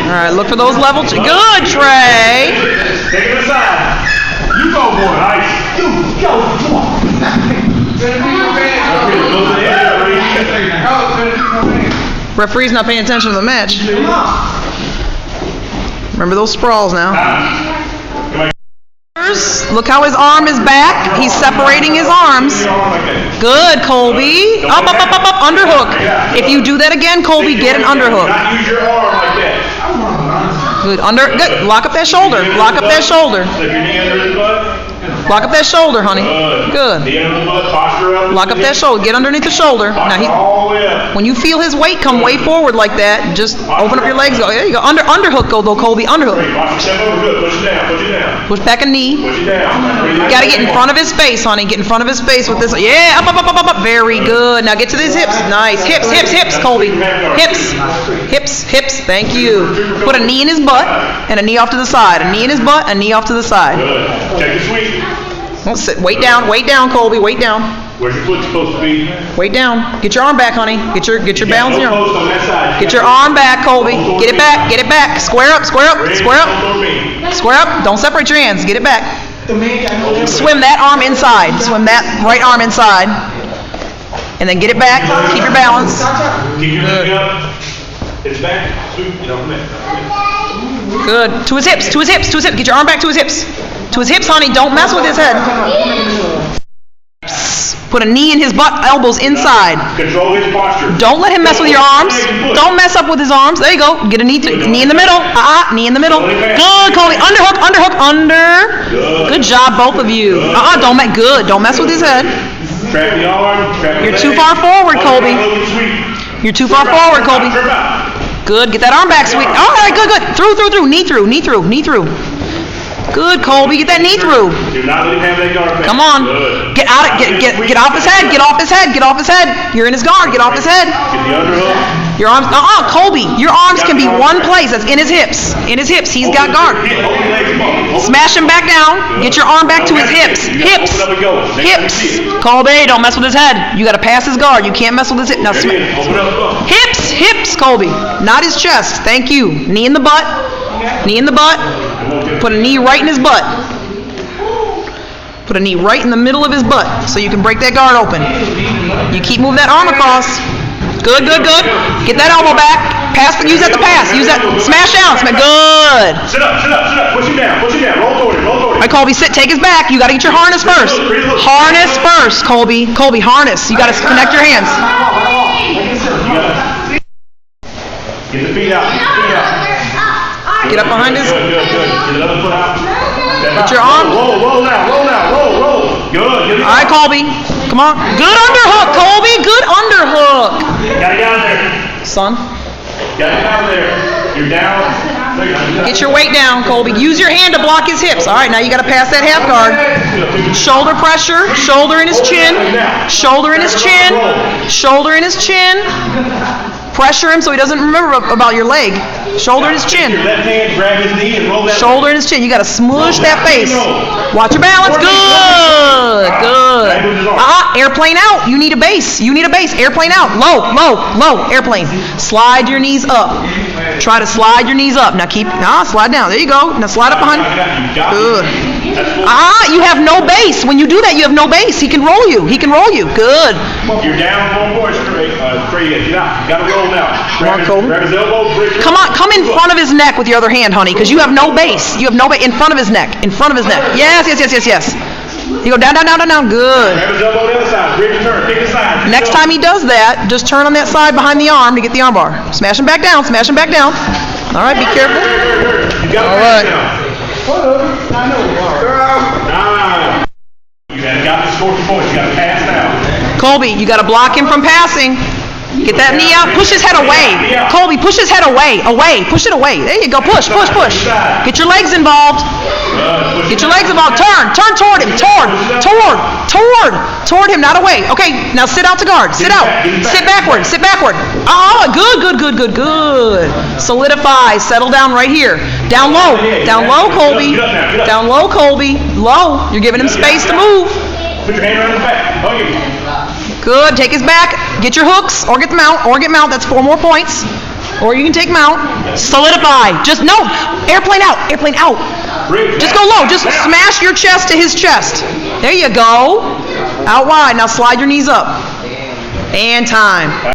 All right, look for those level. Good, Trey. Take it aside. You go, boy. Ice. You go. Come on. Referee's not paying attention to the match. Remember those sprawls now. Look how his arm is back. He's separating his arms. Good, Colby. Up, up, up, up, up. Underhook. If you do that again, Colby, get an underhook. Use your arm like that. Good. Good. Lock up that shoulder. Lock up that shoulder. Slip your knee under his butt. Lock up that shoulder, honey. Good. Knee under the butt. Posture up. Lock up that shoulder. Get underneath the shoulder. Now All the way up. when you feel his weight come way forward like that, just open up your legs. Go. There you go. Underhook, go though, Colby. Underhook. Watch your step over. Good. Push it down. Push it down. Push back a knee. Push it down. Got to get in front of his face, honey. Get in front of his face with this. Yeah, up, up, up, up, up, up. Very good. Now get to these hips. Nice. Hips, hips, hips, Colby. Hips. Hips, hips. Thank you. Put a knee in his butt and a knee off to the side. A knee in his butt, a knee off to the side. Good. Check your sweep. Don't sit. Weight down, Colby. Weight down. Where's your foot supposed to be? Weight down. Get your arm back, honey. Get your balance in your Post on that side. Get your arm back, Colby. Get it back. Get it back. Square up, square up, square up. Square up. Don't separate your hands. Get it back. Swim that arm inside. Swim that right arm inside. And then get it back. Keep your balance. Keep your leg up. It's back. Sweep. You don't miss. Good. To his hips. To his hips. To his hips. Get your arm back to his hips. To his hips, honey. Don't mess with his head. Put a knee in his butt, elbows inside. Control his posture. Don't let him mess with your arms. Don't mess up with his arms. There you go. Get a knee in the middle. Knee in the middle. Good, Colby. Underhook, underhook, under. Good job, both of you. Don't make good. Don't mess with his head. Trap the arm. You're too far forward, Colby. You're too far forward, Colby. Good. Get that arm back, sweet. All right, good, good. Through. Knee through. Good, Colby. Get that knee through. Do not let him have that guard back. Come on. Good. Get out. Get off his head. Get off his head. Get off his head. You're in his guard. Get off his head. Get the underhook. Your arms. Colby. Your arms can be one place. That's in his hips. In his hips. He's got guard. Smash him back down. Get your arm back to his hips. Hips. Colby, don't mess with his head. You got to pass his guard. You can't mess with his hip. Now hips, Colby. Not his chest. Thank you. Knee in the butt. Knee in the butt. Put a knee right in his butt. Put a knee right in the middle of his butt so you can break that guard open. You keep moving that arm across. Good. Get that elbow back. Use that to pass. Use that. Smash down. Good. Sit up. Push him down. Roll toward him. All right, Colby, sit. Take his back. You got to get your harness first. Harness first, Colby. Colby, harness. You got to connect your hands. Get the feet out. Get up behind his. Good. Get the other foot out. Get your arm. Roll now. Good. All right, Colby. Come on. Good underhook, Colby. Good underhook. Gotta get out of there. Son. Gotta get out of there. You're down. Get your weight down, Colby. Use your hand to block his hips. All right, now you got to pass that half guard. Shoulder pressure. Shoulder in his chin. Shoulder in his chin. Shoulder in his chin. Pressure him so he doesn't remember about your leg. Shoulder in his chin. Your left hand, grab his knee and roll that. Shoulder in his chin. You got to smush that face. Watch your balance. Good. Airplane out. You need a base. Airplane out. Low. Airplane. Slide your knees up. Try to slide your knees up. Now slide down. There you go. Now slide up behind. Good. You have no base. When you do that, you have no base. He can roll you. Good. You're down one more. Trey, get out. You gotta roll now. Grab his elbow. Come in front of his neck with your other hand, honey, because you have no base. In front of his neck. Yes. You go down. Good. Grab his elbow on the other side. Bridge and turn. Pick a side. Next time he does that, just turn on that side behind the arm to get the arm bar. Smash him back down. All right, be careful. You got all right. You got to score 2 points. You got to pass now. Colby, you got to block him from passing. Get that knee out. Push his head away. Colby, push his head away. Push it away. There you go. Push. Get your legs involved. Turn toward him. Toward him, not away. Okay, now sit out to guard. Sit out. Sit backward. Good. Solidify. Settle down right here. Down low, Colby. Low. You're giving him space to move. Put your hand around his back. Good. Take his back. Get your hooks or get the mount. That's 4 more points. Or you can take mount. Solidify. Just, no. Airplane out. Airplane out. Just go low. Just smash your chest to his chest. There you go. Out wide. Now slide your knees up. And time.